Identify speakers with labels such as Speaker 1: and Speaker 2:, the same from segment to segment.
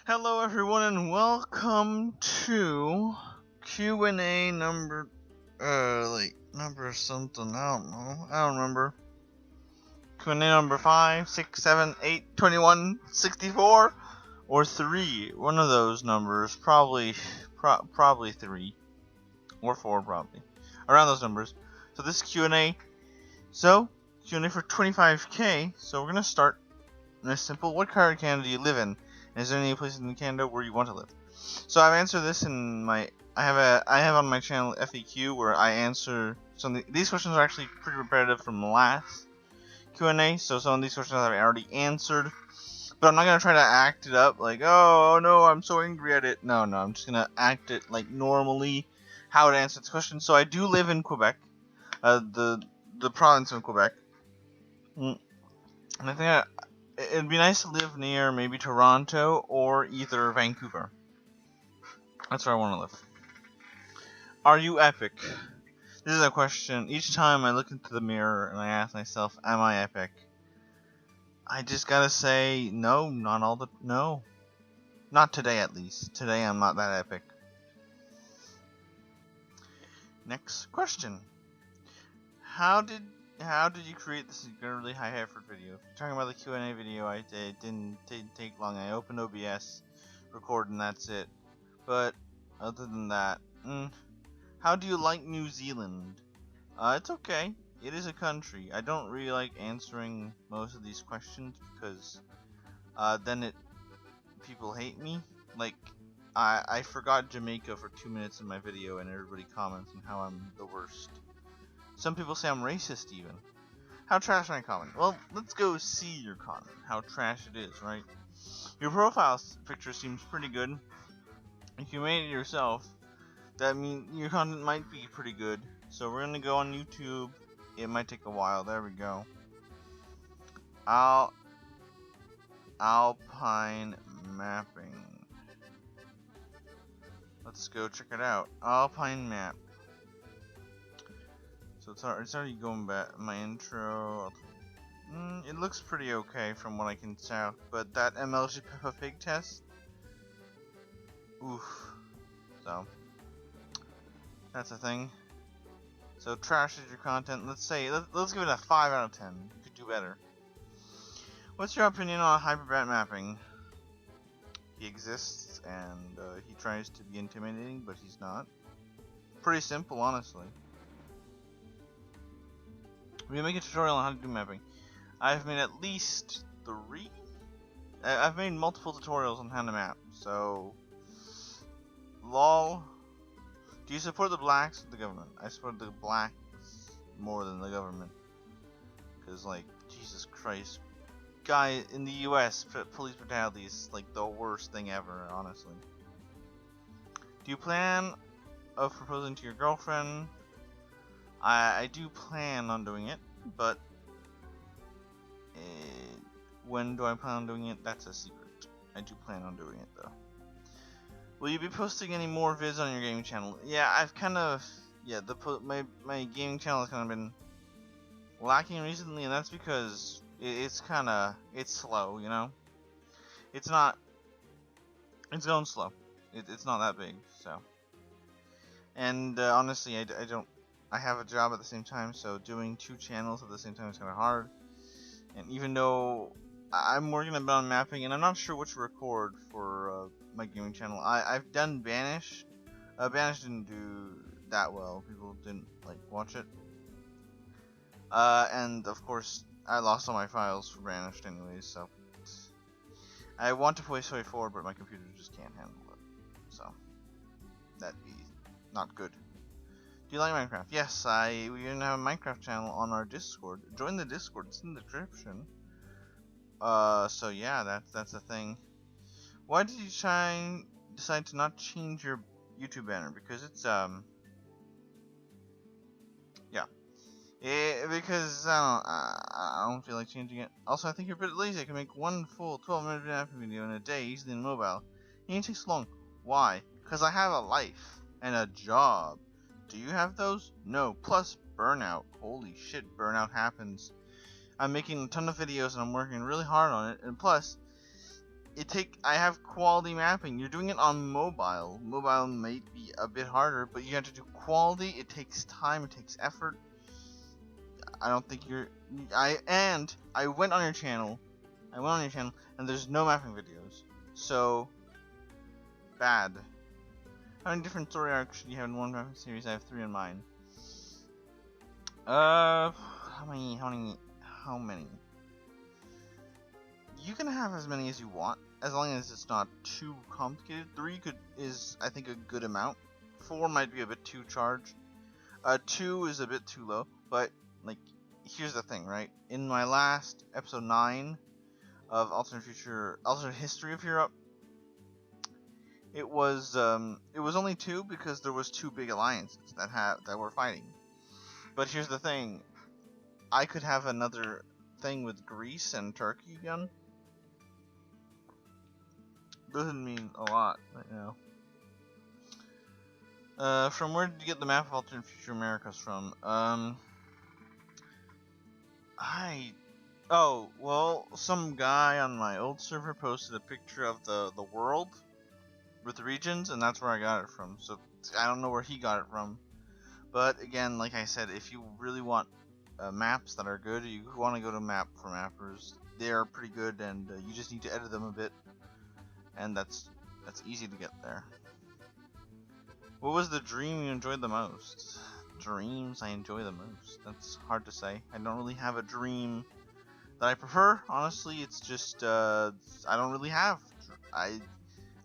Speaker 1: Hello everyone and welcome to Q&A number number something, I don't know. I don't remember. Q&A number 5, 6, 7, 8, 21, 64 or 3. One of those numbers, probably 3 or 4 probably. Around those numbers. So this Q&A Q&A for 25k. So we're going to start in a simple, what part of Canada do you live in? And is there any places in Canada where you want to live? So I've answered this in my I have on my channel FAQ where I answer some of these questions are actually pretty repetitive from the last Q&A, so some of these questions I've already answered. But I'm not gonna try to act it up like, oh no, I'm so angry at it. No, I'm just gonna act it like normally how to answer this question. So I do live in Quebec, the province of Quebec, and I think it'd be nice to live near maybe Toronto or either Vancouver. That's where I want to live. Are you epic? This is a question. Each time I look into the mirror and I ask myself, am I epic? I just gotta say, no, no. Not today at least. Today I'm not that epic. Next question. How did you create this really high effort video? If you're talking about the Q&A video, it didn't take long. I opened OBS, record, and that's it. But other than that, how do you like New Zealand? It's okay. It is a country. I don't really like answering most of these questions because then people hate me. Like I forgot Jamaica for 2 minutes in my video and everybody comments on how I'm the worst. Some people say I'm racist even. How trash my comment? Well, let's go see your comment. How trash it is, right? Your profile picture seems pretty good. If you made it yourself, that means your content might be pretty good. So we're gonna go on YouTube. It might take a while. There we go. Alpine mapping. Let's go check it out. Alpine map. So it's already going back. My intro. It looks pretty okay from what I can tell. But that MLG Peppa Pig test. Oof. So that's a thing. So trash is your content. Let's give it a 5 out of 10. You could do better. What's your opinion on hyperbat mapping? He exists and he tries to be intimidating, but he's not. Pretty simple, honestly. We make a tutorial on how to do mapping. I've made at least 3. I've made multiple tutorials on how to map. So, lol. Do you support the blacks or the government? I support the blacks more than the government. Cause like, Jesus Christ, guy in the U.S. police brutality is like the worst thing ever, honestly. Do you plan of proposing to your girlfriend? I do plan on doing it, but when do I plan on doing it? That's a secret. I do plan on doing it though. Will you be posting any more vids on your gaming channel? Yeah, I've kind of my gaming channel has kind of been lacking recently, and that's because it's slow, you know. It's going slow. It's not that big, so. And honestly, I have a job at the same time, so doing 2 channels at the same time is kind of hard. And even though I'm working a bit on mapping, and I'm not sure which to record for my gaming channel. I've done Banished. Banished didn't do that well. People didn't like watch it. And of course, I lost all my files for Banished anyways, so I want to play Soy 4, but my computer just can't handle it. So that'd be not good. Do you like Minecraft? Yes, we even have a Minecraft channel on our Discord. Join the Discord, it's in the description. So yeah, that's a thing. Why did you decide to not change your YouTube banner? Because it's because I don't feel like changing it. Also, I think you're a bit lazy. I can make one full 12-minute mapping video in a day, easily in mobile. It takes so long. Why? Because I have a life and a job. Do you have those? No. Plus burnout. Holy shit, burnout happens. I'm making a ton of videos and I'm working really hard on it. And plus, I have quality mapping. You're doing it on mobile. Mobile might be a bit harder, but you have to do quality. It takes time. It takes effort. I don't think you're. I went on your channel. And there's no mapping videos. So bad. How many different story arcs should you have in one mapping series? I have 3 in mine. How many? You can have as many as you want, as long as it's not too complicated. 3 is I think a good amount. 4 might be a bit too charged. 2 is a bit too low, but like, here's the thing, right? In my last episode 9 of Alternate History of Europe, it was only 2 because there was 2 big alliances that were fighting. But here's the thing, I could have another thing with Greece and Turkey again. Doesn't mean a lot right now. From where did you get the map of Alternate Future Americas from? Oh, well, some guy on my old server posted a picture of the world with the regions, and that's where I got it from. So I don't know where he got it from. But again, like I said, if you really want maps that are good, you want to go to Map for Mappers. They are pretty good, and you just need to edit them a bit, and that's easy to get there. What was the dream you enjoyed the most? Dreams I enjoy the most. That's hard to say. I don't really have a dream that I prefer. Honestly, it's just I don't really have. I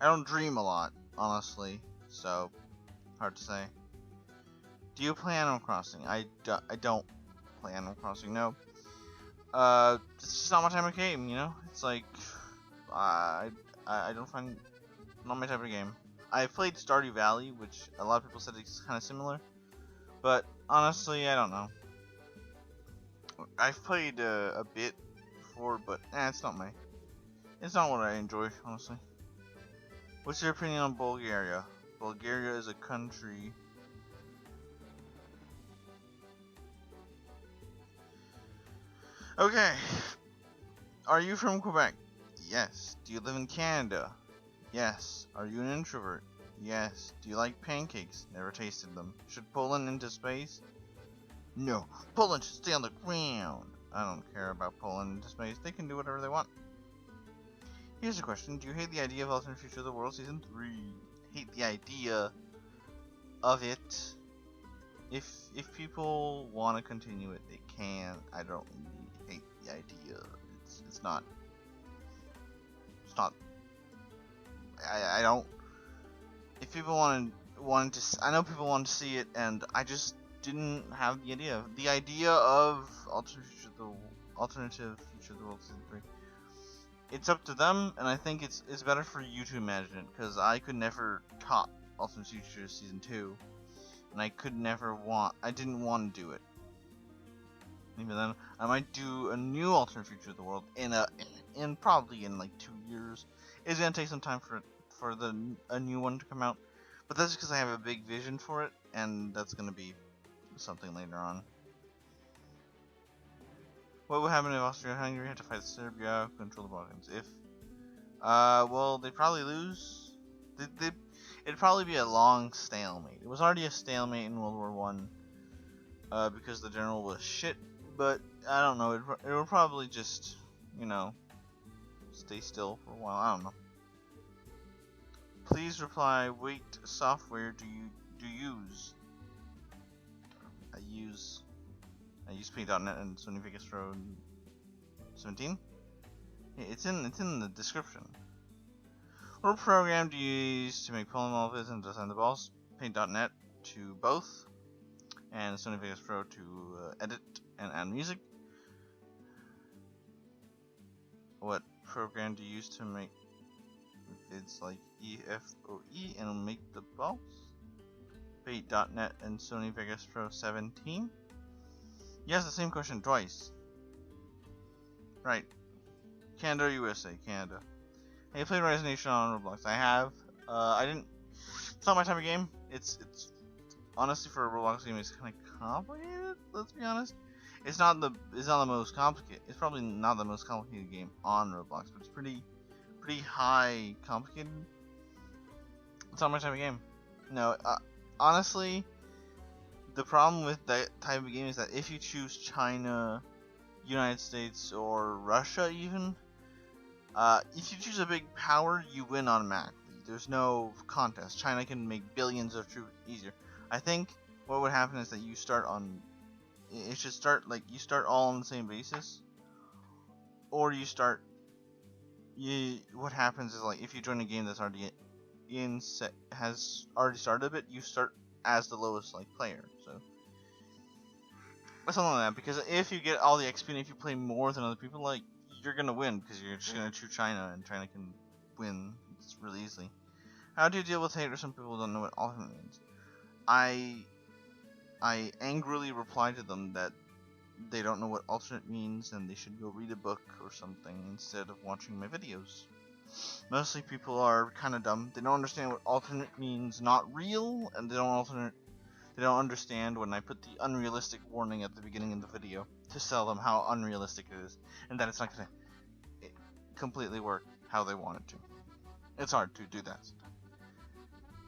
Speaker 1: don't dream a lot, honestly. So hard to say. Do you play Animal Crossing? I don't play Animal Crossing. No. It's just not my type of game. You know, it's like I don't find not my type of game. I played Stardew Valley, which a lot of people said it's kind of similar, but honestly, I don't know. I've played a bit before, but it's not what I enjoy, honestly. What's your opinion on Bulgaria? Bulgaria is a country. Okay. Are you from Quebec? Yes. Do you live in Canada? Yes. Are you an introvert? Yes. Do you like pancakes? Never tasted them. Should Poland into space? No. Poland should stay on the ground. I don't care about Poland into space. They can do whatever they want. Here's a question. Do you hate the idea of Alternate Future of the World Season 3? Hate the idea of it. If people want to continue it, they can. I don't really hate the idea. It's not. I don't. If people wanted to, I know people want to see it, and I just didn't have the idea. The idea of Alternative Future of the World Season 3. It's up to them, and I think it's better for you to imagine it, because I could never top Alternative Future Season 2, and I didn't want to do it. Even then, I might do a new Alternate Future of the World in probably in like 2 years. It's gonna take some time for a new one to come out, but that's because I have a big vision for it, and that's gonna be something later on. What would happen if Austria-Hungary had to fight Serbia, control the Balkans? Well, they'd probably lose. It'd probably be a long stalemate. It was already a stalemate in World War One, because the general was shit. But I don't know. It will probably just, stay still for a while. I don't know. Please reply. What software do you use? I use Paint.net and Sony Vegas Pro 17. It's in the description. What program do you use to make polymorphisms and design the balls? Paint.net to both, and Sony Vegas Pro to edit and add music. What program do you use to make vids like EFOE and make the balls? Paint.net and Sony Vegas Pro 17. Yes, the same question twice. Right. Canada or USA? Canada. Have you played Rise Nation on Roblox? I have. I didn't. It's not my type of game. It's honestly, for a Roblox game, it's kind of complicated. Let's be honest. It's not the most complicated. It's probably not the most complicated game on Roblox, but it's pretty pretty high, complicated. It's not my type of game. No, honestly, the problem with that type of game is that if you choose China, United States, or Russia even, if you choose a big power, you win automatically. There's no contest. China can make billions of troops easier. I think what would happen is that you start on, it should start like you start all on the same basis, or you start. What happens is like if you join a game that's already has already started a bit, you start as the lowest like player. So something like that. Because if you get all the XP and if you play more than other people, like you're gonna win because you're just gonna choose China and China can win really easily. How do you deal with haters? Some people don't know what alternate means. I angrily reply to them that they don't know what alternate means and they should go read a book or something instead of watching my videos. Mostly people are kind of dumb. They don't understand what alternate means not real, and they don't understand when I put the unrealistic warning at the beginning of the video to sell them how unrealistic it is, and that it's not going to completely work how they want it to. It's hard to do that.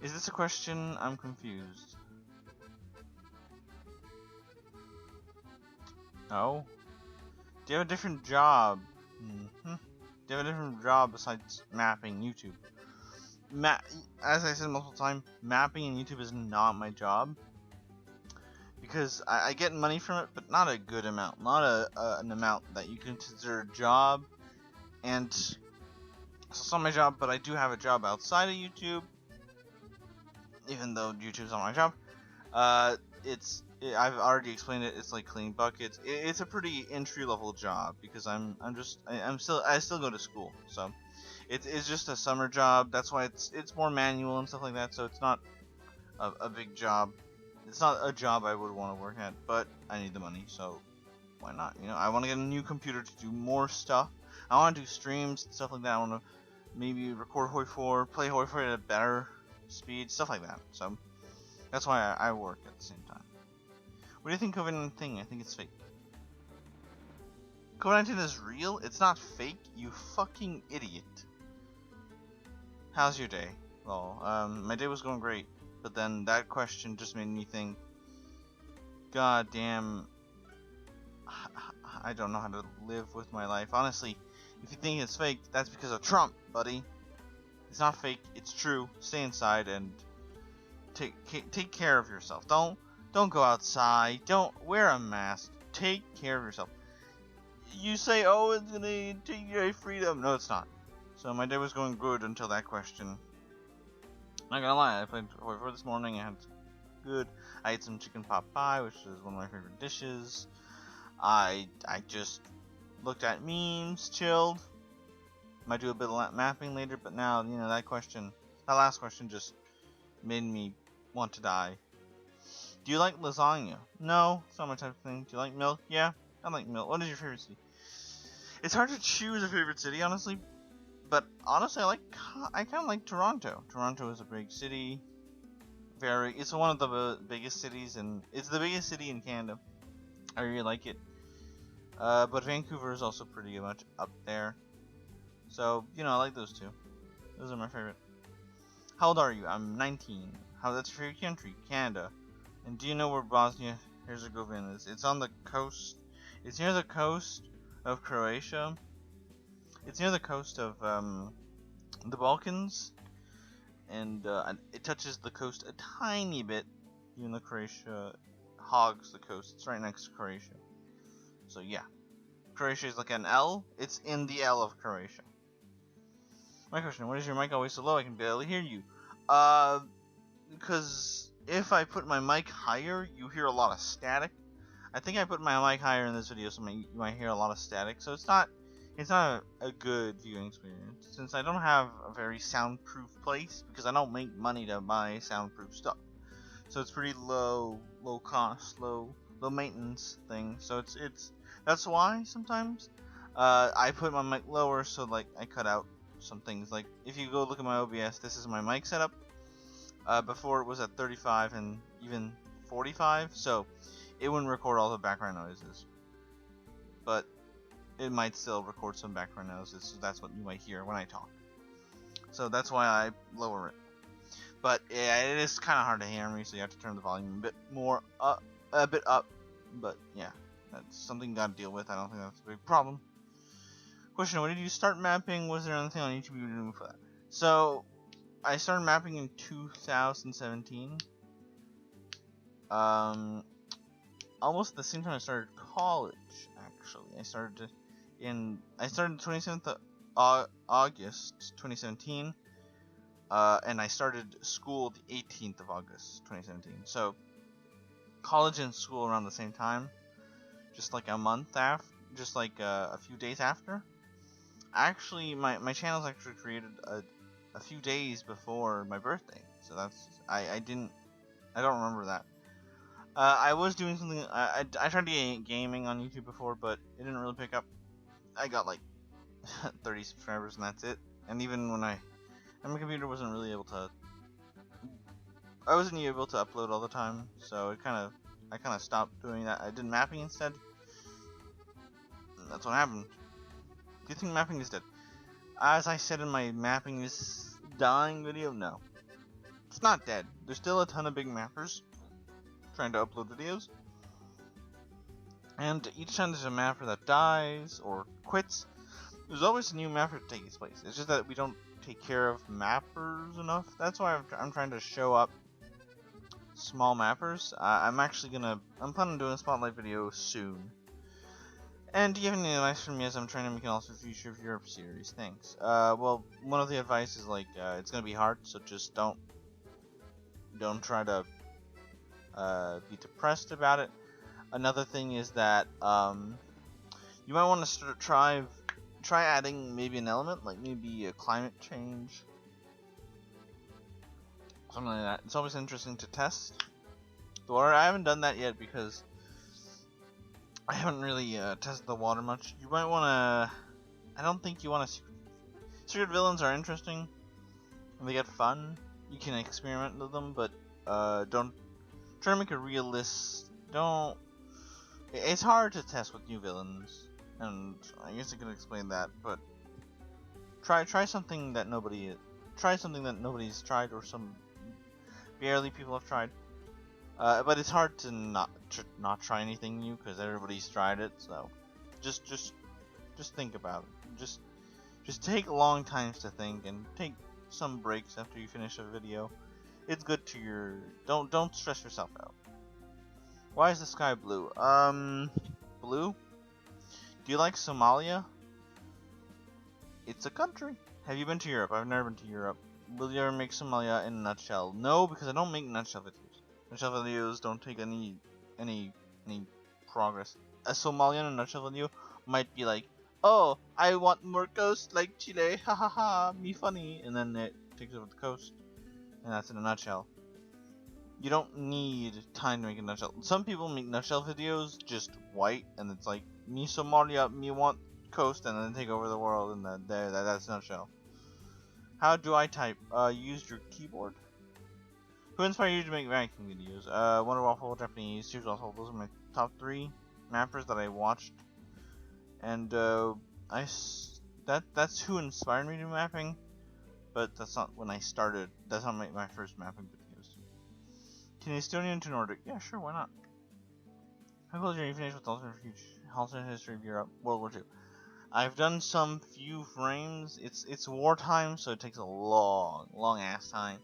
Speaker 1: Is this a question? I'm confused. No? Do you have a different job? Do you have a different job besides mapping YouTube? As I said multiple times, mapping in YouTube is not my job. Because I get money from it, but not a good amount. Not an amount that you can consider a job. And so it's not my job, but I do have a job outside of YouTube. Even though YouTube's not my job. I've already explained it. It's like cleaning buckets. It's a pretty entry level job because I still go to school, so it's just a summer job. That's why it's more manual and stuff like that. So it's not a big job. It's not a job I would want to work at, but I need the money, so why not? You know, I want to get a new computer to do more stuff. I want to do streams and stuff like that. I want to maybe record Hoi 4, play Hoi 4 at a better speed, stuff like that. So that's why I work at the same time. What do you think COVID-19? I think it's fake. COVID-19 is real? It's not fake, you fucking idiot. How's your day? Well, my day was going great, but then that question just made me think, god damn, I don't know how to live with my life. Honestly, if you think it's fake, that's because of Trump, buddy. It's not fake, it's true. Stay inside and take care of yourself. Don't go outside. Don't wear a mask. Take care of yourself. You say, oh, it's gonna take your freedom. No, it's not. So my day was going good until that question. Not gonna lie, I played Hoi 4 this morning. I had good. I ate some chicken pot pie, which is one of my favorite dishes. I just looked at memes, chilled. Might do a bit of mapping later, but now, you know, that last question just made me want to die. Do you like lasagna? No, it's not my type of thing. Do you like milk? Yeah, I like milk. What is your favorite city? It's hard to choose a favorite city, honestly. But honestly, I kind of like Toronto. Toronto is a big city. It's one of the biggest cities, and it's the biggest city in Canada. I really like it. But Vancouver is also pretty much up there. So, you know, I like those two. Those are my favorite. How old are you? I'm 19. That's your favorite country? Canada. And do you know where Bosnia-Herzegovina is? It's on the coast. It's near the coast of Croatia. It's near the coast of the Balkans. And it touches the coast a tiny bit. Even though Croatia hogs the coast. It's right next to Croatia. So yeah. Croatia is like an L. It's in the L of Croatia. My question, why is your mic always so low? I can barely hear you. Because if I put my mic higher, you hear a lot of static. I think I put my mic higher in this video, so you might hear a lot of static. So it's not a good viewing experience. Since I don't have a very soundproof place, because I don't make money to buy soundproof stuff. So it's pretty low cost, low maintenance thing. So that's why sometimes I put my mic lower, so like I cut out some things. Like if you go look at my OBS, this is my mic setup. Before it was at 35 and even 45, so it wouldn't record all the background noises. But it might still record some background noises, so that's what you might hear when I talk. so that's why I lower it. But yeah, it is kind of hard to hear me, so you have to turn the volume a bit more up, a bit up. But yeah, that's something you gotta deal with. I don't think that's a big problem. Question: when did you start mapping? Was there anything on YouTube you were doing for that? So I started mapping in 2017. Almost at the same time I started college. Actually, I started 27th of August 2017. And I started school the 18th of August 2017. So college and school around the same time, just like a month after, just like a few days after. Actually, my channel's actually created a few days before my birthday, so that's I don't remember that. I was doing something. I tried to get gaming on YouTube before, but it didn't really pick up. I got like 30 subscribers, and that's it. And even when my computer wasn't really able to, I wasn't able to upload all the time, so I kind of stopped doing that. I did mapping instead. And that's what happened. Do you think mapping is dead? As I said in my mapping is dying video, no. It's not dead. There's still a ton of big mappers trying to upload videos. And each time there's a mapper that dies or quits, there's always a new mapper to take its place. It's just that we don't take care of mappers enough. That's why I'm trying to show up small mappers. I'm planning on doing a spotlight video soon. And do you have any advice for me as I'm trying to make an Altered Future of Europe series? Thanks. Well, one of the advice is like, it's gonna be hard, so just don't try to be depressed about it. Another thing is that you might want to try adding maybe an element, like maybe a climate change, something like that. It's always interesting to test. The water, I haven't done that yet because I haven't really tested the water much. You might want to. I don't think you want to. Secret villains are interesting. And they get fun. You can experiment with them, but don't try to make a realist. Don't. It's hard to test with new villains, and I guess I can explain that. But try something that nobody's tried, or some barely people have tried. But it's hard to not try anything new because everybody's tried it. So just think about it. Just take long times to think and take some breaks after you finish a video. It's good to your don't stress yourself out. Why is the sky blue? Blue? Do you like Somalia? It's a country. Have you been to Europe? I've never been to Europe. Will you ever make Somalia in a nutshell? No, because I don't make nutshell videos. Nutshell videos don't take any progress. A Somalia in a nutshell video might be like, oh, I want more coast like Chile, ha ha ha, me funny, and then it takes over the coast, and that's in a nutshell. You don't need time to make a nutshell. Some people make nutshell videos just white, and it's like, me Somalia, me want coast, and then take over the world, and that's nutshell. How do I type? Use your keyboard. Who inspired you to make ranking videos? Wonder Waffle, Japanese, Cheers Waffle. Those are my top 3 mappers that I watched, and that's who inspired me to mapping. But that's not when I started. That's not my first mapping videos. Can Estonian to Nordic? Yeah, sure, why not? How close are you finished with alternate history of Europe, World War II? I've done some few frames. It's wartime, so it takes a long ass time.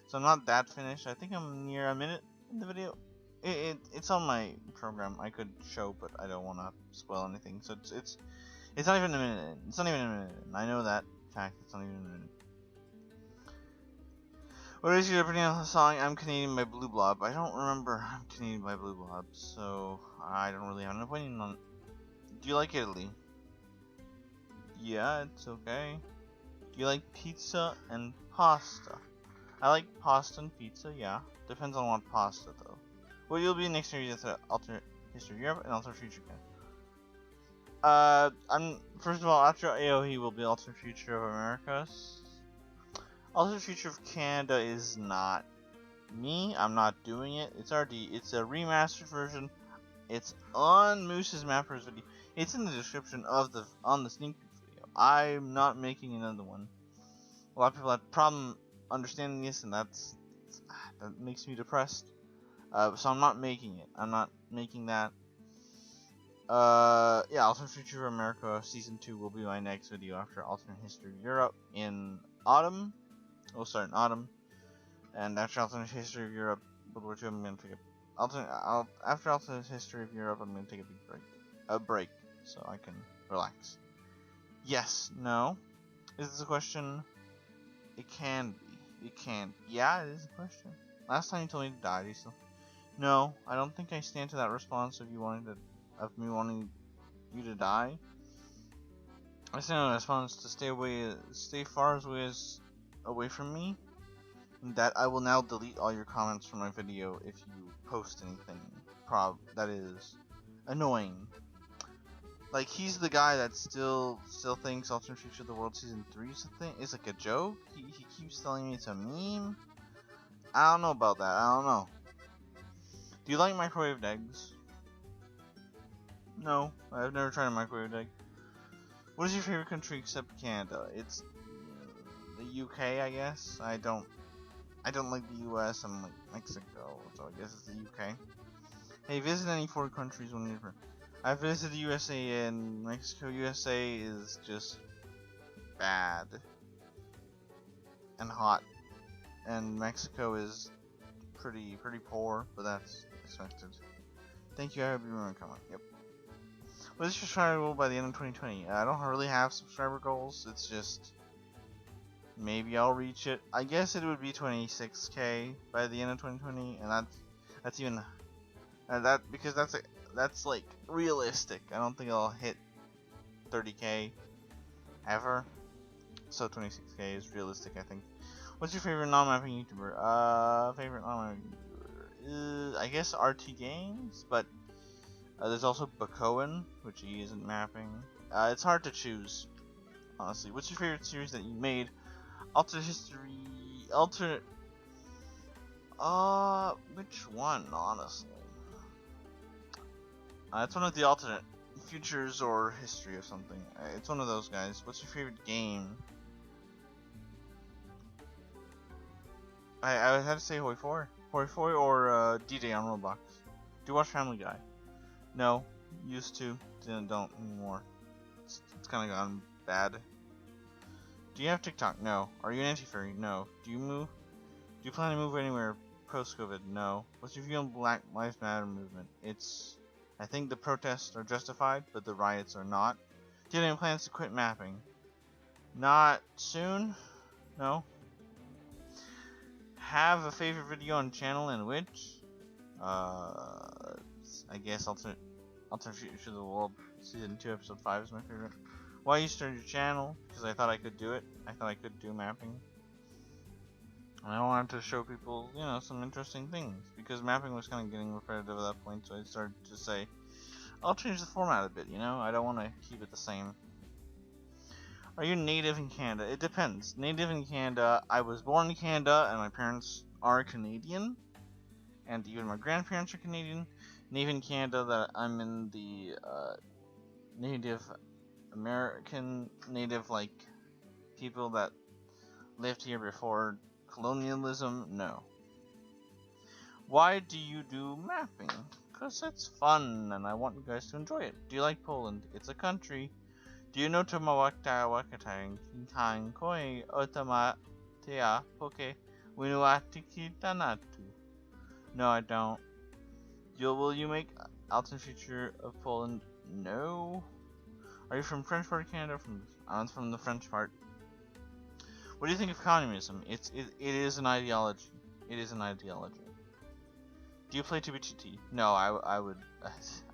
Speaker 1: So I'm not that finished. I think I'm near a minute in the video. It's on my program. I could show, but I don't want to spoil anything. So it's not even a minute in. It's not even a minute in. I know that fact. It's not even a minute. What is your opinion on the song "I'm Canadian" by Blue Blob? I don't remember "I'm Canadian" by Blue Blob, so I don't really have an opinion on it. Do you like Italy? Yeah, it's okay. Do you like pizza and pasta? I like pasta and pizza, yeah. Depends on what pasta, though. Well, you'll be next series at Alternate History of Europe and Alternate Future Can. First of all, after AOE will be Alternate Future of Americas. Alternate Future of Canada is not me. I'm not doing it. It's a remastered version. It's on Moose's Mappers video. It's in the description on the sneak peek video. I'm not making another one. A lot of people have problem understanding this, and that makes me depressed. So I'm not making it. I'm not making that. Yeah, Alternate Future of America Season 2 will be my next video after Alternate History of Europe in autumn. We'll start in autumn. And after Alternate History of Europe, World War II, I'm going to take after Alternate History of Europe, I'm going to take a big break. A break, so I can relax. Yes, no. Is this a question? It can be. It can. Yeah, it is a question. Last time you told me to die, do you still? No, I don't think I stand to that response of me wanting you to die. I stand on a response to stay far away from me. And that I will now delete all your comments from my video if you post anything that is annoying. Like, he's the guy that still thinks Alternate Future of the World Season 3 is like a joke. He keeps telling me it's a meme. I don't know about that. I don't know. Do you like microwaved eggs? No, I've never tried a microwaved egg. What is your favorite country except Canada? It's the UK, I guess. I don't like the US. I'm like Mexico, so I guess it's the UK. Hey, visit any foreign countries when you're. I've visited the USA and Mexico. USA is just bad and hot, and Mexico is pretty poor, but that's expected. Thank you. I hope you remember coming. Yep. What is your subscriber goal by the end of 2020? I don't really have subscriber goals. It's just maybe I'll reach it. I guess it would be 26k by the end of 2020, and that's even because that's like realistic. I don't think I'll hit 30k ever. So 26k is realistic, I think. What's your favorite non-mapping YouTuber? Favorite non-mapping YouTuber? I guess RT Games, but there's also Bacoen, which he isn't mapping. It's hard to choose, honestly. What's your favorite series that you made? Alternate history, which one, honestly? It's one of the alternate futures or history or something. It's one of those guys. What's your favorite game? I had to say Hoi 4 or D-Day on Roblox. Do you watch Family Guy? No, used to, don't anymore. It's kind of gone bad. Do you have TikTok? No. Are you an anti-furry? No. Do you plan to move anywhere post-COVID? No. What's your view on Black Lives Matter movement? I think the protests are justified, but the riots are not. Do you have any plans to quit mapping? Not soon. No. Have a favorite video on channel and which? I guess Alternate Future of the World Season 2 Episode 5 is my favorite. Why you started your channel? Because I thought I could do it. I thought I could do mapping. And I wanted to show people, some interesting things. Because mapping was kind of getting repetitive at that point, so I started to say, I'll change the format a bit, I don't want to keep it the same. Are you native in Canada? It depends. Native in Canada, I was born in Canada, and my parents are Canadian. And even my grandparents are Canadian. Native in Canada, that I'm in the Native American, like, people that lived here before colonialism? No. Why do you do mapping? Because it's fun, and I want you guys to enjoy it. Do you like Poland? It's a country. Do you know Tamawakta Wakatang Kang Koi Otama Tea Poke Winuatiki Tanatu? No, I don't. Will you make Alternate Future of Poland? No. Are you from French part of Canada? I'm from the French part. What do you think of communism? It is an ideology. It is an ideology. Do you play TBTT? No, I would.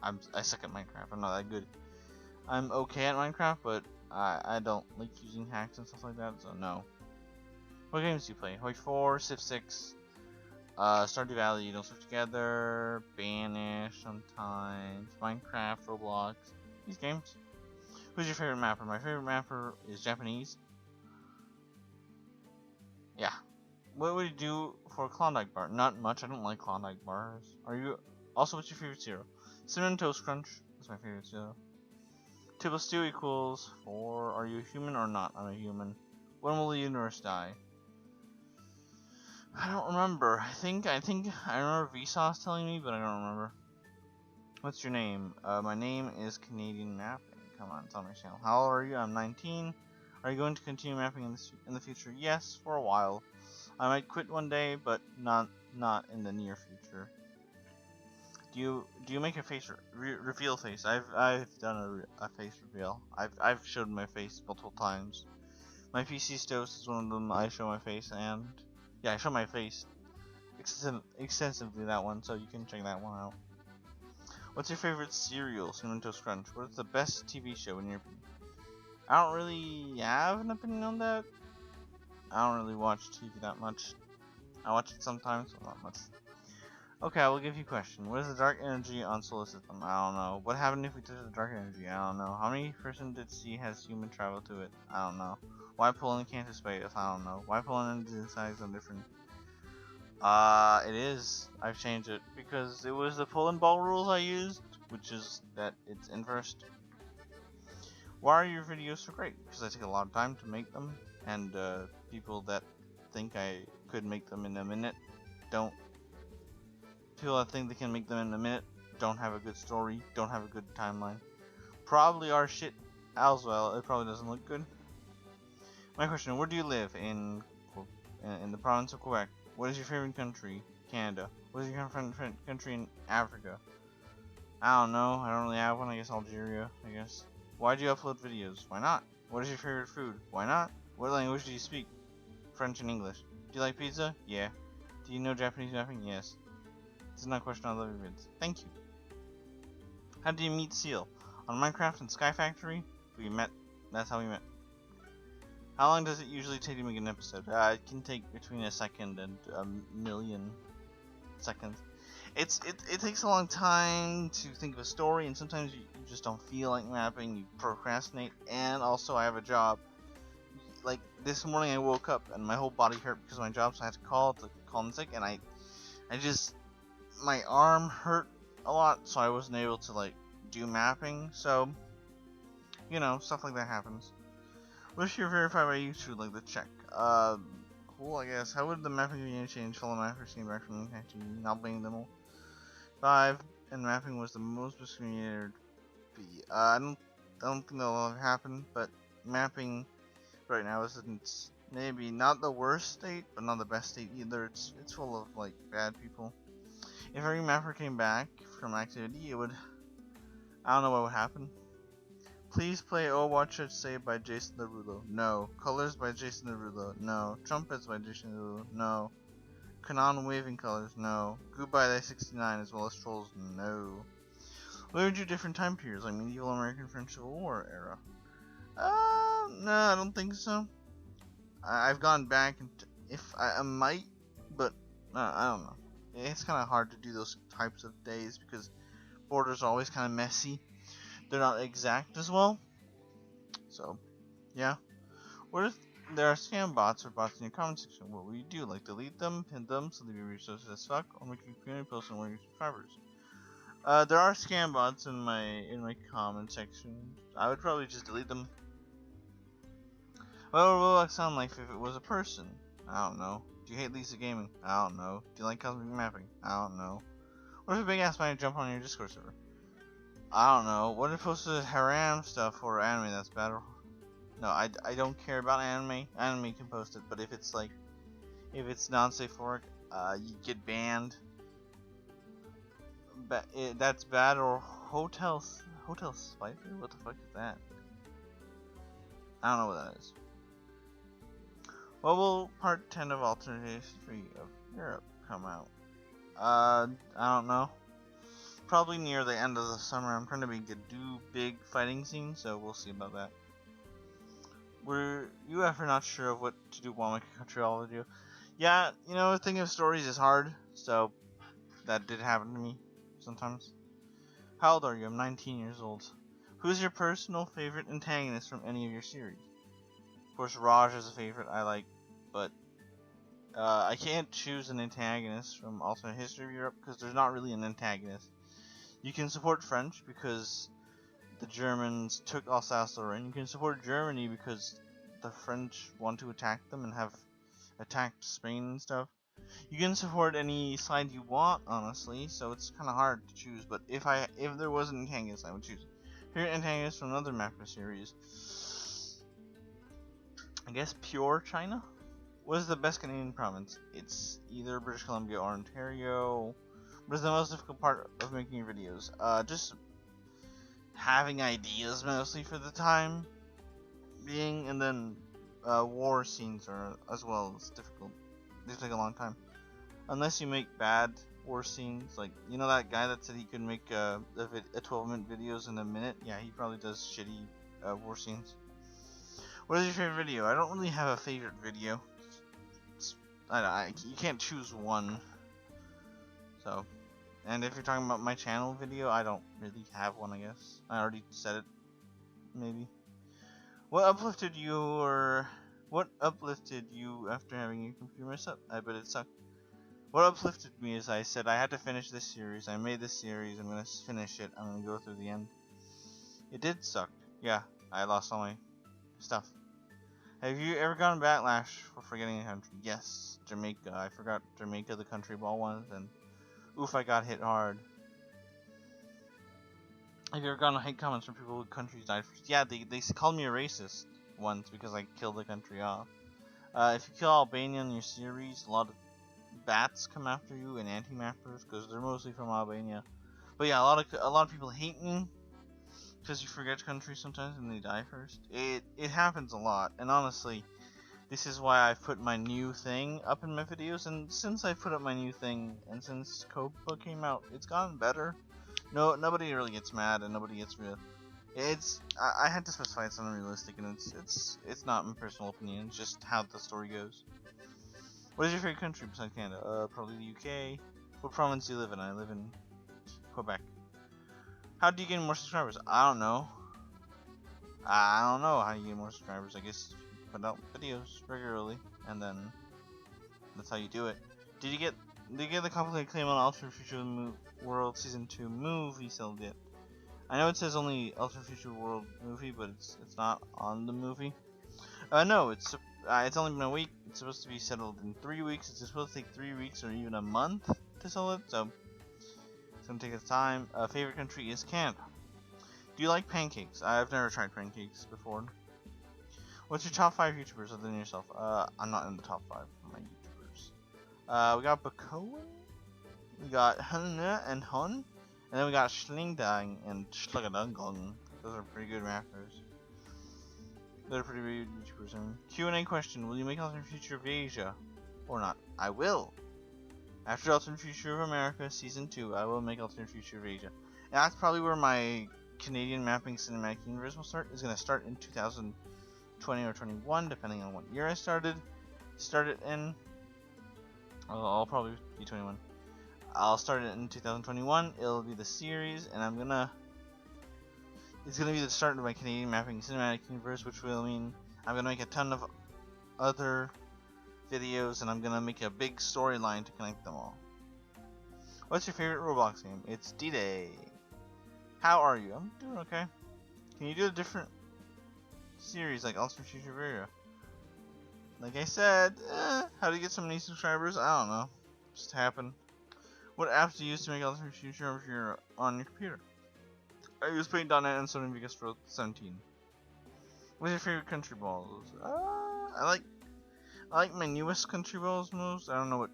Speaker 1: I suck at Minecraft. I'm not that good. I'm okay at Minecraft, but I don't like using hacks and stuff like that, so no. What games do you play? Hoi 4, Civ 6, Stardew Valley, Don't Surf Together, Banish sometimes, Minecraft, Roblox, these games. Who's your favorite mapper? My favorite mapper is Japanese. Yeah. What would you do for a Klondike bar? Not much. I don't like Klondike bars. Also, what's your favorite cereal? Cinnamon Toast Crunch. That's my favorite cereal. 2 plus 2 equals 4. Are you a human or not? I'm a human. When will the universe die? I don't remember. I think I remember Vsauce telling me, but I don't remember. What's your name? My name is Canadian Mapping. Come on, it's on my channel. How old are you? I'm 19. Are you going to continue mapping in the future? Yes, for a while. I might quit one day, but not in the near future. Do you make a face reveal face? I've done a face reveal. I've showed my face multiple times. My PC Stos is one of them. I show my face, and yeah, I show my face extensively, that one, so you can check that one out. What's your favorite cereal? Cinnamon Toast Crunch. What is the best TV show in your opinion? I don't really have an opinion on that. I don't really watch TV that much. I watch it sometimes, but not much. Okay, I will give you a question. What is the dark energy on solar system? I don't know. What happened if we touch the dark energy? I don't know. How many person did see has human travel to it? I don't know. Why Poland can't to space? I don't know. Why Poland and size are different? It is. I've changed it because it was the Poland ball rules I used, which is that it's inversed. Why are your videos so great? Because I take a lot of time to make them, and people that think I could make them in a minute don't. People that think they can make them in a minute don't have a good story, don't have a good timeline. Probably are shit as well. It probably doesn't look good. My question: where do you live? In the province of Quebec. What is your favorite country? Canada. What is your favorite country in Africa? I don't know. I don't really have one. I guess Algeria. I guess. Why do you upload videos? Why not? What is your favorite food? Why not? What language do you speak? French and English. Do you like pizza? Yeah. Do you know Japanese mapping? Yes. This is not a question. I love your vids. Thank you. How did you meet Seal? On Minecraft and Sky Factory? We met. That's how we met. How long does it usually take to make an episode? It can take between a second and a million seconds. It takes a long time to think of a story, and sometimes you just don't feel like mapping, you procrastinate, and also I have a job. Like, this morning I woke up and my whole body hurt because of my job, so I had to call in sick, and I just, my arm hurt a lot, so I wasn't able to, like, do mapping, so, you know, stuff like that happens. What if you're verified by YouTube, like the check? Cool, I guess. How would the mapping community change fellow mappers came back from the not blaming them all? 5, and mapping was the most discriminated B. I don't think that'll ever happen, but mapping right now isn't maybe not the worst state, but not the best state either. It's full of like bad people. If every mapper came back from activity, it would. I don't know what would happen. Please play Overwatch Let's Say by Jason Derulo. No. Colors by Jason Derulo. No. Trumpets by Jason Derulo. No. Canon Waving Colors. No. Goodbye 69 as well as Trolls. No. What would you different time periods like medieval American French Civil War era? No, I don't think so. I've gone back and if I might, but I don't know. It's kind of hard to do those types of days because borders are always kind of messy. They're not exact as well. So, yeah. What if there are scam bots or bots in your comment section? What will you do? Like delete them, pin them, so they be resources as fuck, or make your community post on one of your subscribers? There are scam bots in my comment section. I would probably just delete them. What would it sound like if it was a person? I don't know. Do you hate Lisa Gaming? I don't know. Do you like cosmic mapping? I don't know. What if a big ass might jump on your Discord server? I don't know. What if it posted haram stuff or anime that's bad? No, I don't care about anime. Anime can post it, but if it's like, if it's non-safe for work, you get banned. That's bad. Or hotel spider? What the fuck is that? I don't know what that is. What will part 10 of Alternate History of Europe come out? I don't know. Probably near the end of the summer. I'm trying to do big fighting scenes, so we'll see about that. Were you ever not sure of what to do while making a tutorial video? Yeah, you know, thinking of stories is hard, so that did happen to me sometimes. How old are you? I'm 19 years old. Who's your personal favorite antagonist from any of your series? Of course, Raj is a favorite I like, but I can't choose an antagonist from Alternate History of Europe because there's not really an antagonist. You can support French because the Germans took Alsace-Lorraine. You can support Germany because the French want to attack them and have attacked Spain and stuff. You can support any side you want, honestly, so it's kind of hard to choose. But if there was an antagonist, I would choose favorite antagonist from another mapper series. I guess pure China. What is the best Canadian province? It's either British Columbia or Ontario. What is the most difficult part of making your videos? Just having ideas mostly for the time being, and then war scenes are as well as difficult. They take a long time. Unless you make bad war scenes, like, you know that guy that said he could make a 12-minute videos in a minute? Yeah, he probably does shitty war scenes. What is your favorite video? I don't really have a favorite video. You can't choose one. So, and if you're talking about my channel video, I don't really have one, I guess. I already said it, maybe. What uplifted you after having your computer mess up? I bet it sucked. What uplifted me is I said I had to finish this series. I made this series. I'm gonna finish it. I'm gonna go through the end. It did suck. Yeah, I lost all my stuff. Have you ever gotten backlash for forgetting a country? Yes, Jamaica. I forgot Jamaica, the country ball once, and oof, I got hit hard. Have you ever gotten hate comments from people whose countries died first? Yeah, they called me a racist once because I killed the country off. If you kill Albania in your series, a lot of bats come after you and anti-mappers because they're mostly from Albania. But yeah, a lot of people hate me because you forget countries sometimes and they die first. It happens a lot, and honestly, this is why I've put my new thing up in my videos. And since I put up my new thing, and since Copa came out, it's gotten better. No, nobody really gets mad, and nobody gets real. I had to specify it's unrealistic, and it's not my personal opinion. It's just how the story goes. What is your favorite country besides Canada? Probably the UK. What province do you live in? I live in Quebec. How do you gain more subscribers? I don't know. I don't know how you get more subscribers. I guess you put out videos regularly, and then that's how you do it. Did you get the complicated claim on Ultimate Future World Season 2 movie sold yet? I know it says only Ultimate Future World movie, but it's not on the movie. No, it's only been a week. It's supposed to be settled in 3 weeks. It's supposed to take 3 weeks or even a month to sell it, so it's gonna take its time. Favorite country is Canada. Do you like pancakes? I've never tried pancakes before. What's your top 5 YouTubers other than yourself? I'm not in the top 5 of my YouTubers. We got Bakoan, we got Hun and Hun, and then we got Schlingdang and Schlagadungong. Those are pretty good rappers. They're pretty good YouTubers. I mean, Q&A question: will you make Ultimate Future of Asia or not? I will. After Ultimate Future of America Season 2, I will make Ultimate Future of Asia. And that's probably where my Canadian Mapping Cinematic Universe will start. It's going to start in 2020 or 21, depending on what year I started in. I'll probably be 21. I'll start it in 2021. It'll be the series, and it's gonna be the start of my Canadian Mapping Cinematic Universe, which will mean I'm gonna make a ton of other videos, and I'm gonna make a big storyline to connect them all. What's your favorite Roblox game? It's D-Day. How are you? I'm doing okay. Can you do a different series like Ultimate Future of Asia? Like I said, how to get so many subscribers? I don't know. Just happened. What apps do you use to make Ultimate Future if you're on your computer? I use Paint.net and Sony Vegas for 17. What's your favorite country balls? I like my newest country balls most. I don't know what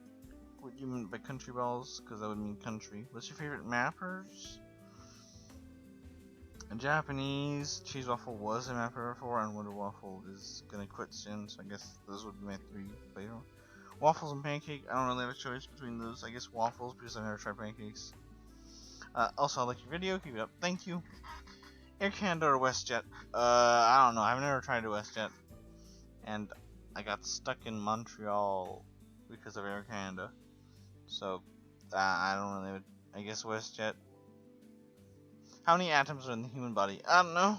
Speaker 1: you mean by country balls, because that would mean country. What's your favorite mappers? In Japanese, Cheese Waffle was a mapper before, and Wonder Waffle is gonna quit soon, so I guess those would be my 3 favorite. Waffles and pancake, I don't really have a choice between those. I guess waffles, because I've never tried pancakes. Also, I like your video, keep it up, thank you. Air Canada or WestJet? I don't know, I've never tried a WestJet. And I got stuck in Montreal because of Air Canada. So, I don't really, I guess WestJet. How many atoms are in the human body? I don't know.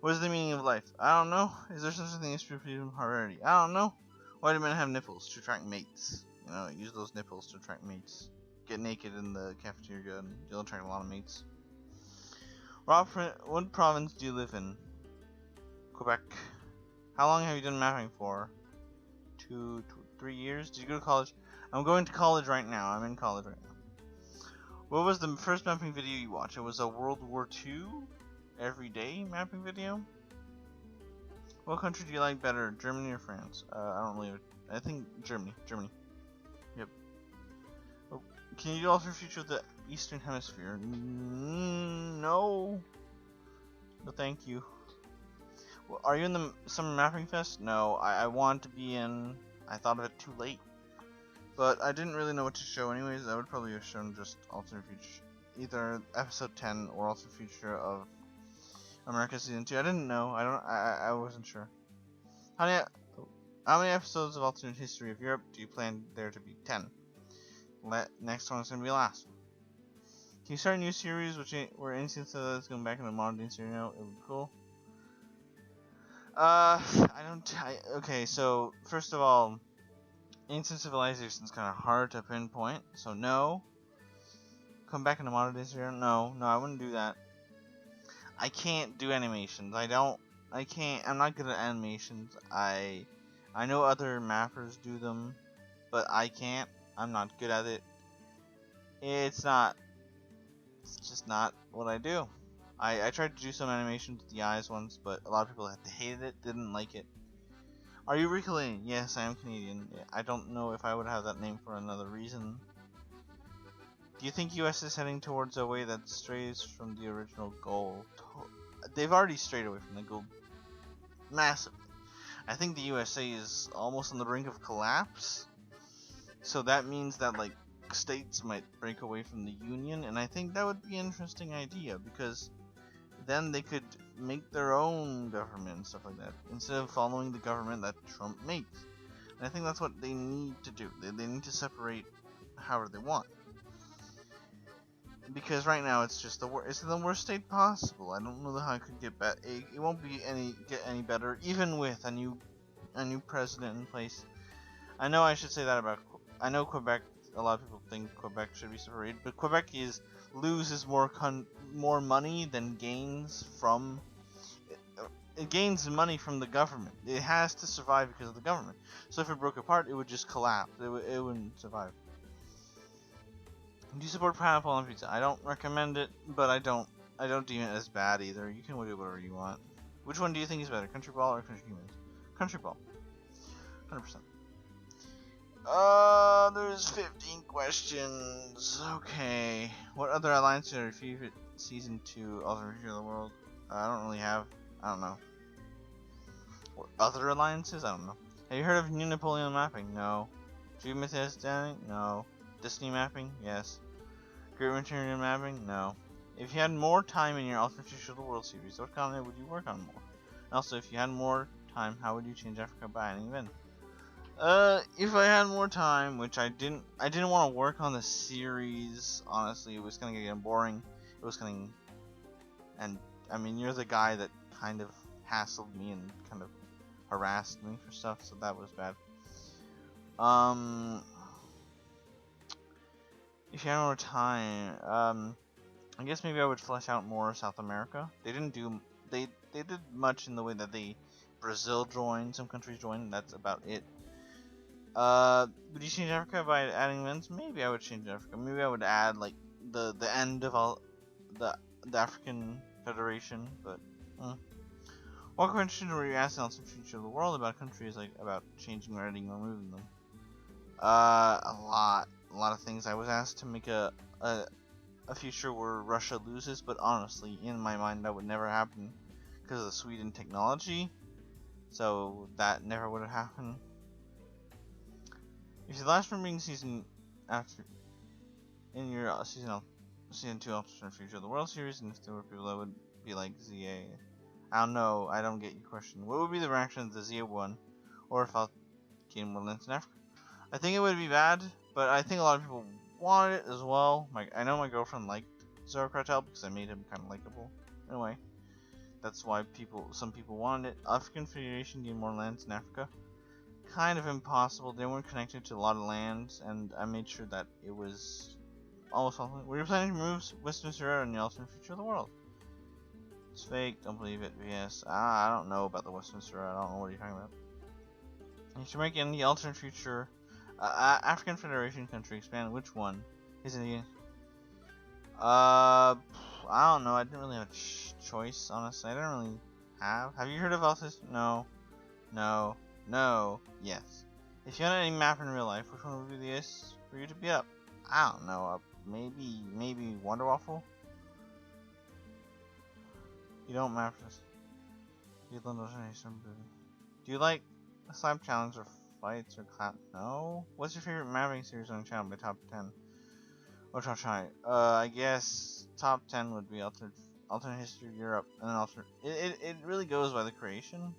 Speaker 1: What is the meaning of life? I don't know. Is there such a thing as freedom heredity? I don't know. Why do men have nipples? To attract mates. You know, use those nipples to attract mates. Get naked in the cafeteria and you'll attract a lot of mates. What province do you live in? Quebec. How long have you done mapping for? 3 years? Did you go to college? I'm going to college right now. I'm in college right now. What was the first mapping video you watched? It was a World War II everyday mapping video. What country do you like better, Germany or France? I don't really. I think Germany. Germany. Yep. Oh, can you do Alter Future of the Eastern Hemisphere? No. No, thank you. Well, are you in the Summer Mapping Fest? No, I want to be in. I thought of it too late. But I didn't really know what to show anyways. I would probably have shown just Alternate Future. Either episode 10 or Alternate Future of America Season 2. I didn't know. I wasn't sure. How many episodes of Alternate History of Europe do you plan there to be? 10. Next one's gonna be the last one. Can you start a new series where Ancient Civilizations going back in the modern day series now? It would be cool. Okay, so first of all, Ancient Civilization is kind of hard to pinpoint, so no. Come back in the modern day series? No, I wouldn't do that. I can't do animations. I'm not good at animations. I know other mappers do them, but I can't. I'm not good at it. It's just not what I do. I tried to do some animations with the eyes once, but a lot of people hated it, didn't like it. Are you Canadian? Yes, I am Canadian. I don't know if I would have that name for another reason. Do you think US is heading towards a way that strays from the original goal? They've already strayed away from the goal massively. I think the USA is almost on the brink of collapse. So that means that like states might break away from the Union, and I think that would be an interesting idea because then they could make their own government and stuff like that instead of following the government that Trump makes. And I think that's what they need to do. They need to separate however they want. Because right now it's just it's the worst state possible. I don't know how it could get better. It won't get any better, even with a new president in place. I know I should say that about. I know Quebec. A lot of people think Quebec should be separated, but Quebec loses more money than gains from. It gains money from the government. It has to survive because of the government. So if it broke apart, it would just collapse. It wouldn't survive. Do you support pineapple on pizza? I don't recommend it, but I don't deem it as bad either. You can do whatever you want. Which one do you think is better, Country Ball or Country Humans? Country Ball. 100%. There's 15 questions. Okay. What other alliances are your favorite season 2 Alternate Future of the World? I don't really have. I don't know. What other alliances? I don't know. Have you heard of New Napoleon mapping? No. Dream Mythos Standing? No. Destiny mapping? Yes. Great Material mapping? No. If you had more time in your Alternate Future of the World series, what continent would you work on more? And also, if you had more time, how would you change Africa by any event? If I had more time, which I didn't want to work on the series. Honestly, it was gonna get boring. It was gonna, and I mean, you're the guy that kind of hassled me and kind of harassed me for stuff, so that was bad. If you had more time, I guess maybe I would flesh out more South America. They did much in the way that Brazil joined, some countries joined. That's about it. Would you change Africa by adding events? Maybe I would change Africa. Maybe I would add like the end of all the African Federation. But what questions were you asking on some future of the world about countries, like about changing, editing, or moving them? A lot of things. I was asked to make a future where Russia loses, but honestly, in my mind, that would never happen because of the Sweden technology. So that never would have happened. If the last remaining season after in your season 2 Alternate Future of the World series, and if there were people that would be like ZA, I don't know. I don't get your question. What would be the reaction if the ZA won, or if Alcane Wildlands in Africa? I think it would be bad, but I think a lot of people wanted it as well. I know my girlfriend liked Zoro Cartel because I made him kind of likable. Anyway, that's why some people wanted it. African Federation gained more lands in Africa. Kind of impossible. They weren't connected to a lot of lands, and I made sure that it was almost all. Were you planning to move Western Sahara in the Alternate Future of the World? It's fake. Don't believe it. Yes. I don't know about the Westminster. I don't know what you're talking about. You should make any alternate future African Federation country expand. Which one? Is it? I don't know. I didn't really have a choice, honestly. I didn't really have. Have you heard of all this? No. No. No. Yes. If you had any map in real life, which one would be the best for you to beat up? I don't know. Maybe Wonder Waffle. You don't map this. Do you like slap challenge or fights or clap? No. What's your favorite mapping series on the channel by top 10? Which I'll try. I guess top 10 would be alternate history of Europe, and then alternate. It really goes by the creation,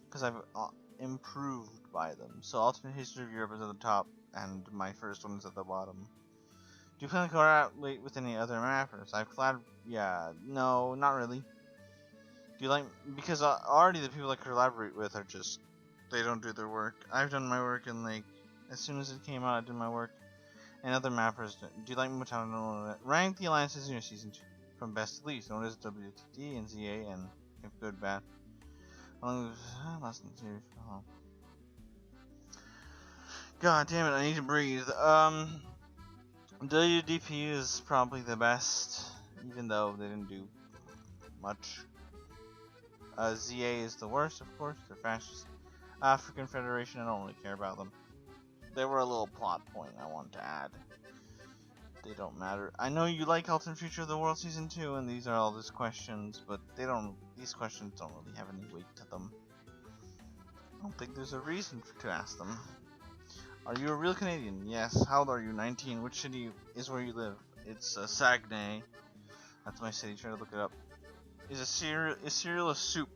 Speaker 1: because I've improved by them. So alternate history of Europe is at the top, and my first one is at the bottom. Do you plan to collaborate with any other mappers? I've collab. Yeah, no, not really. Do you like, because already the people I collaborate with are just, they don't do their work. I've done my work, and like as soon as it came out, I did my work. And other mappers, do you like Mutano? Rank the alliances in your season 2 from best to least. Known as WTD and ZA, and if good, bad. Less than 2. God damn it! I need to breathe. WDP is probably the best, even though they didn't do much. ZA is the worst, of course. They're fascist. African Federation, I don't really care about them. They were a little plot point I want to add. They don't matter. I know you like Alternate Future of the World Season 2, and these are all these questions, but these questions don't really have any weight to them. I don't think there's a reason to ask them. Are you a real Canadian? Yes. How old are you? 19. Which city is where you live? It's Saguenay. That's my city. Try to look it up. Is cereal a soup?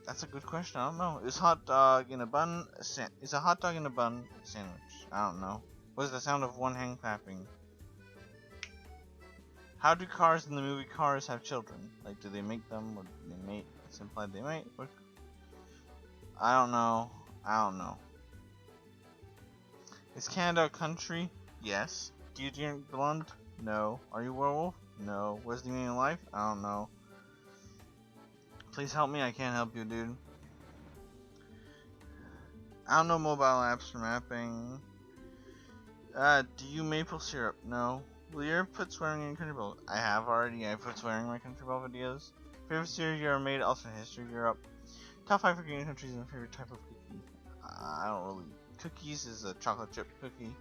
Speaker 1: That's a good question. I don't know. Is hot dog in a bun? Is a hot dog in a bun a sandwich? I don't know. What is the sound of one hand clapping? How do cars in the movie Cars have children? Like, do they make them, or do they mate? It's implied they mate. What? I don't know. I don't know. Is Canada a country? Yes. Do you drink blonde? No. Are you a werewolf? No. What's the meaning of life? I don't know. Please help me. I can't help you, dude. I don't know mobile apps for mapping. Do you maple syrup? No. Will you ever put swearing in Country Ball? I have already. I put swearing in my Country Ball videos. Favorite series you ever made? Alternate history of Europe. Top 5 European countries and favorite type of cookie. I don't really. Cookies is a chocolate chip cookie.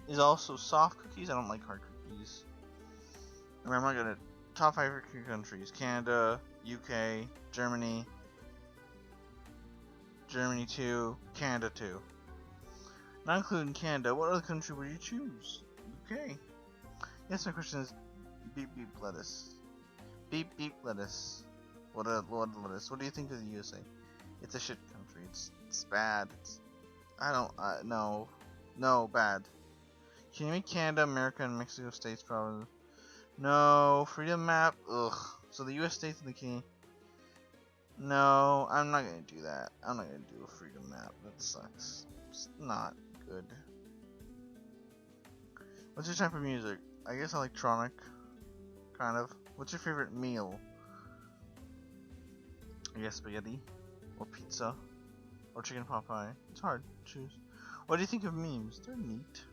Speaker 1: Is also soft cookies. I don't like hard cookies. Remember, I'm gonna top 5 European countries: Canada, UK, Germany, Germany 2, Canada 2. Not including Canada, what other country would you choose? UK. Yes, my question is beep beep lettuce. Beep beep lettuce. What lettuce? What do you think of the USA? It's a shit country. It's bad. No, bad. Can you make Canada, America, and Mexico states probably? No, freedom map. Ugh. So the US states and the Canadian. No, I'm not gonna do that. I'm not gonna do a freedom map. That sucks. It's not good. What's your type of music? I guess electronic. Kind of. What's your favorite meal? I guess spaghetti. Or pizza. Or chicken pot pie. It's hard to choose. What do you think of memes? They're neat.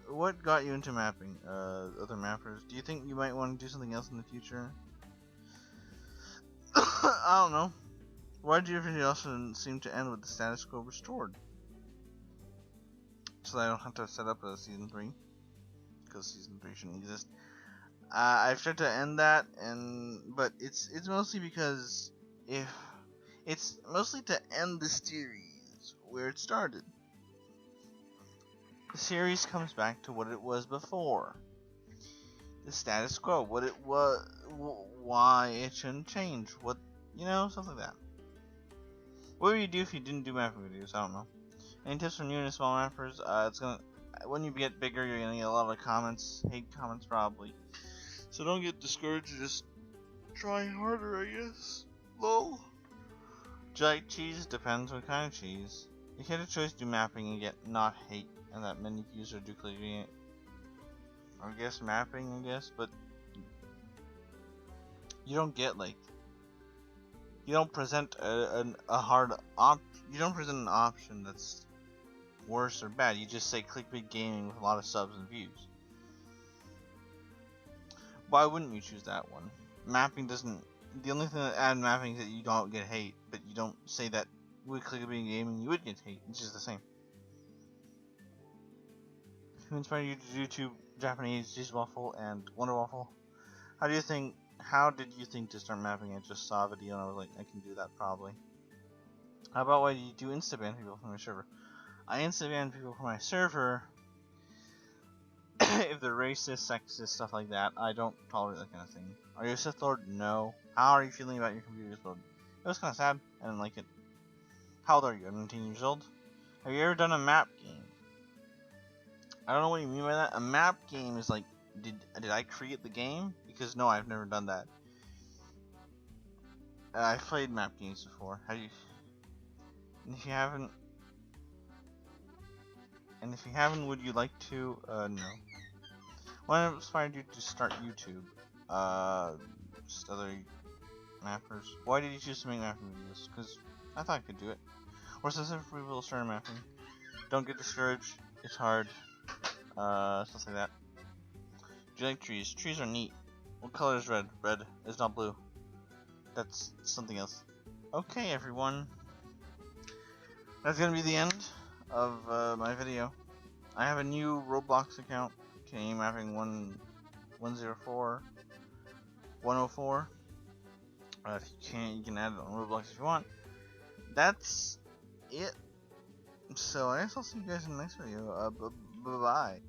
Speaker 1: What got you into mapping? Other mappers. Do you think you might want to do something else in the future? I don't know. Why do your video also seem to end with the status quo restored? So that I don't have to set up a season 3. Because season 3 shouldn't exist. I've tried to end that, but it's mostly because it's mostly to end the series where it started. The series comes back to what it was before. The status quo, what it was, why it shouldn't change, stuff like that. What would you do if you didn't do mapping videos? I don't know. Any tips from you and small mappers? When you get bigger, you're gonna get a lot of comments, hate comments probably. So don't get discouraged, just try harder, I guess. Lol. Do you like cheese? Depends what kind of cheese. If you had a choice to do mapping and get not hate, and that many views are duplicate. I guess mapping, but You don't get like, you don't present a hard you don't present an option that's worse or bad. You just say clickbait gaming with a lot of subs and views. Why wouldn't you choose that one? Mapping doesn't. The only thing that adds mapping is that you don't get hate, but you don't say that with clickbait gaming you would get hate. It's just the same. Who inspired you to do Japanese cheese waffle and Wonder Waffle? How did you think to start mapping? I just saw a video and I was like, I can do that probably. How about why do you do insta ban people from my server? I insta ban people from my server if they're racist, sexist, stuff like that. I don't tolerate that kind of thing. Are you a Sith Lord? No. How are you feeling about your computer's build? It was kind of sad. I didn't like it. How old are you? I'm 19 years old. Have you ever done a map game? I don't know what you mean by that. A map game is like, did I create the game? Because no, I've never done that. I've played map games before. Have you? And if you haven't, would you like to? No. What inspired you to start YouTube? Just other mappers. Why did you choose to make mapping videos? Because I thought I could do it. Or specifically people started mapping. Don't get discouraged. It's hard. Stuff like that. Do you like trees? Trees are neat. What color is red? Red is not blue. That's something else. Okay, everyone. That's gonna be the end of my video. I have a new Roblox account. Okay, mapping 104. If you can't, you can add it on Roblox if you want. That's it. So I guess I'll see you guys in the next video. Bye-bye.